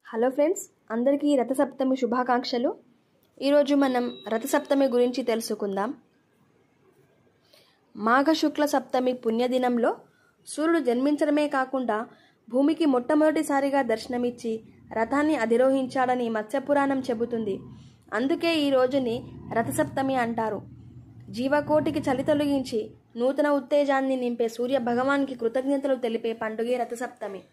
Hello friends, అందరికీ రథసప్తమి శుభాకాంక్షలు. ఈరోజు మనం రథసప్తమి గురించి తెలుసుకుందాం. మాఘ శుక్ల సప్తమి పుణ్యదినంలో సూర్యుడు జన్మించడమే కాకుండా భూమికి మొట్టమొదటిసారిగా దర్శనమిచ్చి రథాన్ని అధిరోహించాడని మత్స్యపురాణం చెబుతుంది. అందుకే ఈ రోజుని రథసప్తమి అంటారు. జీవకోటికి చలి తొలగించి నూతన ఉత్తేజాన్ని నింపే సూర్య భగవాన్కి కృతజ్ఞతలు తెలిపే పండుగే రథసప్తమి.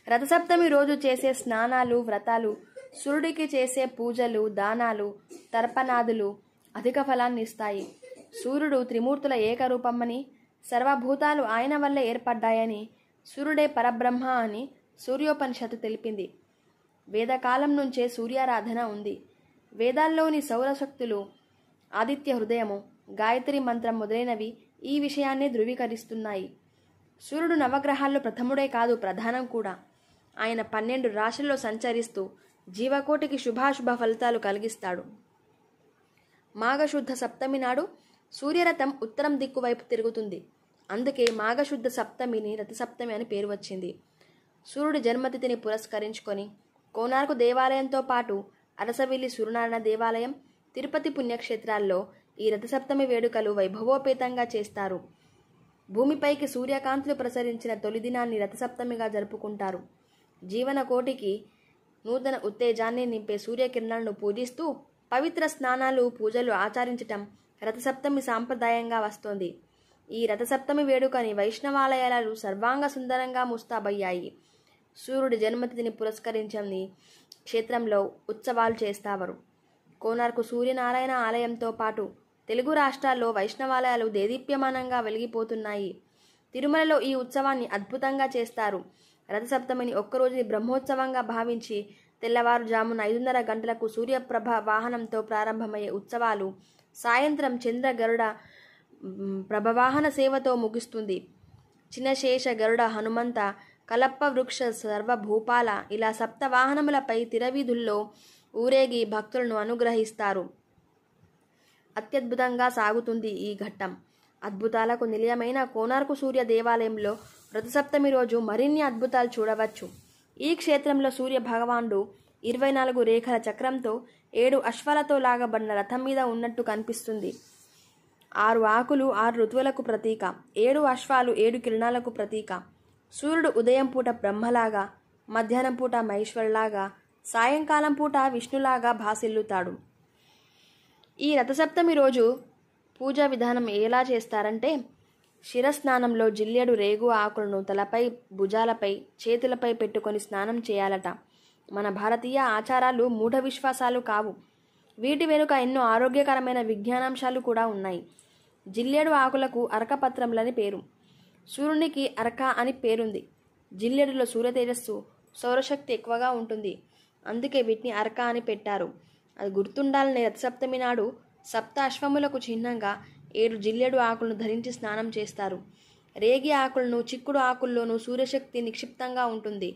రథసప్తమి రోజు చేసే స్నానాలు, వ్రతాలు, సూర్యుడికి చేసే పూజలు, దానాలు, తర్పణాదులు అధిక ఫలాన్ని ఇస్తాయి. సూర్యుడు త్రిమూర్తుల ఏకరూపమని, సర్వభూతాలు ఆయన వల్లే ఏర్పడ్డాయని, సూర్యుడే పరబ్రహ్మ అని సూర్యోపనిషత్తు తెలిపింది. వేదకాలం నుంచే సూర్యారాధన ఉంది. వేదాల్లోని సౌరశక్తులు, ఆదిత్య హృదయము, గాయత్రి మంత్రం మొదలైనవి ఈ విషయాన్ని ధృవీకరిస్తున్నాయి. సూర్యుడు నవగ్రహాల్లో ప్రథముడే కాదు, ప్రధానం కూడా. ఆయన 12 రాశుల్లో సంచరిస్తూ జీవకోటికి శుభాశుభ ఫలితాలు కలిగిస్తాడు. మాఘశుద్ధ సప్తమి నాడు సూర్యరథం ఉత్తరం దిక్కు వైపు తిరుగుతుంది. అందుకే మాఘశుద్ధ సప్తమిని రథసప్తమి అని పేరు వచ్చింది. సూర్యుడి జన్మతిథిని పురస్కరించుకొని కోనార్కు దేవాలయంతో పాటు అరసవిల్లి సూర్యనారాయణ దేవాలయం, తిరుపతి పుణ్యక్షేత్రాల్లో ఈ రథసప్తమి వేడుకలు వైభవోపేతంగా చేస్తారు. భూమిపైకి సూర్యకాంతులు ప్రసరించిన తొలి దినాన్ని రథసప్తమిగా జరుపుకుంటారు. జీవన కోటికి నూతన ఉత్తేజాన్ని నింపే సూర్యకిరణాలను పూజిస్తూ పవిత్ర స్నానాలు, పూజలు ఆచరించటం రథసప్తమి సాంప్రదాయంగా వస్తోంది. ఈ రథసప్తమి వేడుకని వైష్ణవాలయాలు సర్వాంగ సుందరంగా ముస్తాబయ్యాయి. సూర్యుడి జన్మతిథిని పురస్కరించని క్షేత్రంలో ఉత్సవాలు చేస్తారు. కోనార్కు సూర్యనారాయణ ఆలయంతో పాటు తెలుగు రాష్ట్రాల్లో వైష్ణవాలయాలు దేదీప్యమానంగా వెలిగిపోతున్నాయి. తిరుమలలో ఈ ఉత్సవాన్ని అద్భుతంగా చేస్తారు. రథసప్తమిని ఒక్కరోజుని బ్రహ్మోత్సవంగా భావించి తెల్లవారుజామున 5:30 గంటలకు సూర్యప్రభ వాహనంతో ప్రారంభమయ్యే ఉత్సవాలు సాయంత్రం చంద్ర గరుడ ప్రభవాహన సేవతో ముగుస్తుంది. చిన్నశేష గరుడ హనుమంత కలప్ప వృక్ష సర్వభూపాల ఇలా సప్తవాహనములపై తిరవీధుల్లో ఊరేగి భక్తులను అనుగ్రహిస్తారు. అత్యద్భుతంగా సాగుతుంది ఈ ఘట్టం. అద్భుతాలకు నిలయమైన కోనార్కు సూర్య దేవాలయంలో రథసప్తమి రోజు మరిన్ని అద్భుతాలు చూడవచ్చు. ఈ క్షేత్రంలో సూర్య భగవానుడు 24 రేఖల చక్రంతో 7 అశ్వాలతో లాగబడిన రథం మీద ఉన్నట్టు కనిపిస్తుంది. 6 ఆకులు 6 ఋతువులకు ప్రతీక, 7 అశ్వాలు 7 కిరణాలకు ప్రతీక. సూర్యుడు ఉదయం పూట బ్రహ్మలాగా, మధ్యాహ్నం పూట మహేశ్వరులాగా, సాయంకాలం పూట విష్ణులాగా భాసిల్లుతాడు. ఈ రథసప్తమి రోజు పూజా విధానం ఎలా చేస్తారంటే, శిరస్నానంలో జిల్లేడు రేగు ఆకులను తలపై, భుజాలపై, చేతులపై పెట్టుకొని స్నానం చేయాలట. మన భారతీయ ఆచారాలు మూఢ విశ్వాసాలు కావు. వీటి వెనుక ఎన్నో ఆరోగ్యకరమైన విజ్ఞానాంశాలు కూడా ఉన్నాయి. జిల్లేడు ఆకులకు అర్కపత్రములని పేరు. సూర్యునికి అర్క అని పేరుంది. జిల్లేడులో సూర్య తేజస్సు, సౌరశక్తి ఎక్కువగా ఉంటుంది. అందుకే వీటిని అర్క అని పెట్టారు. అది గుర్తుండాలని రథసప్తమి నాడు సప్త అశ్వములకు చిహ్నంగా 7 జిల్లేడు ఆకులను ధరించి స్నానం చేస్తారు. రేగి ఆకులను, చిక్కుడు ఆకుల్లోనూ సూర్యశక్తి నిక్షిప్తంగా ఉంటుంది.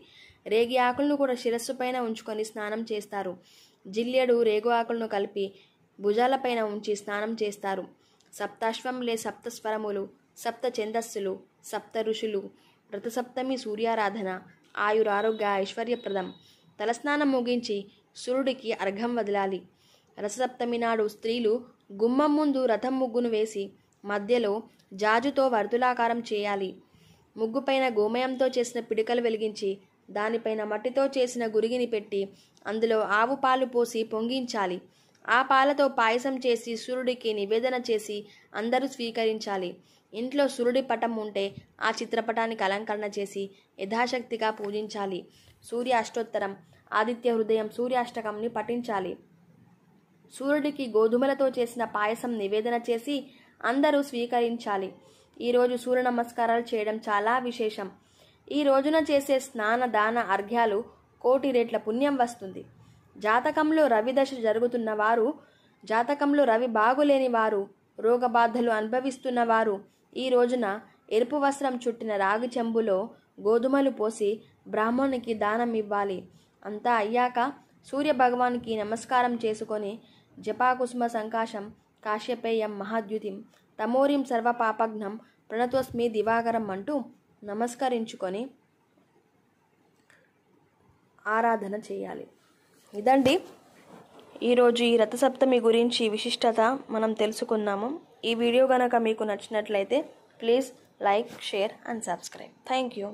రేగి ఆకులను కూడా శిరస్సు పైన ఉంచుకొని స్నానం చేస్తారు. జిల్లేడు, రేగు ఆకులను కలిపి భుజాలపైన ఉంచి స్నానం చేస్తారు. సప్తాశ్వములే సప్త స్వరములు, సప్త ఛందస్సులు, సప్త ఋషులు. రథసప్తమి సూర్యారాధన ఆయురారోగ్య ఐశ్వర్యప్రదం. తలస్నానం ముగించి సూర్యుడికి అర్ఘం వదలాలి. రథసప్తమి నాడు స్త్రీలు గుమ్మం ముందు రథం ముగ్గును వేసి మధ్యలో జాజుతో వర్తులాకారం చేయాలి. ముగ్గుపైన గోమయంతో చేసిన పిడికలు వెలిగించి దానిపైన మట్టితో చేసిన గురిగిని పెట్టి అందులో ఆవు పాలు పోసి పొంగించాలి. ఆ పాలతో పాయసం చేసి సూర్యుడికి నివేదన చేసి అందరూ స్వీకరించాలి. ఇంట్లో సూర్యుడి పటం ఉంటే ఆ చిత్రపటానికి అలంకరణ చేసి యథాశక్తిగా పూజించాలి. సూర్య అష్టోత్తరం, ఆదిత్య హృదయం, సూర్యాష్టకంని పఠించాలి. సూర్యుడికి గోధుమలతో చేసిన పాయసం నివేదన చేసి అందరూ స్వీకరించాలి. ఈరోజు సూర్య నమస్కారాలు చేయడం చాలా విశేషం. ఈ రోజున చేసే స్నాన, దాన, అర్ఘ్యాలు కోటి రెట్ల పుణ్యం వస్తుంది. జాతకంలో రవి దశ జరుగుతున్న వారు, జాతకంలో రవి బాగులేని వారు, రోగబాధలు అనుభవిస్తున్న వారు ఈ రోజున ఎరుపు వస్త్రం చుట్టిన రాగి చెంబులో గోధుమలు పోసి బ్రాహ్మణునికి దానం ఇవ్వాలి. అంతా అయ్యాక సూర్య భగవానికి నమస్కారం చేసుకొని జపాకుసుమ సంకాశం కాశ్యపేయం మహాద్యుతిం తమోరిం సర్వపాపఘ్నం ప్రణతోస్మి దివాకరం అంటూ నమస్కరించుకొని ఆరాధన చేయాలి. ఇదండి ఈరోజు ఈ రథసప్తమి గురించి విశిష్టత మనం తెలుసుకున్నాము. ఈ వీడియో కనుక మీకు నచ్చినట్లయితే please like, share and subscribe. Thank you.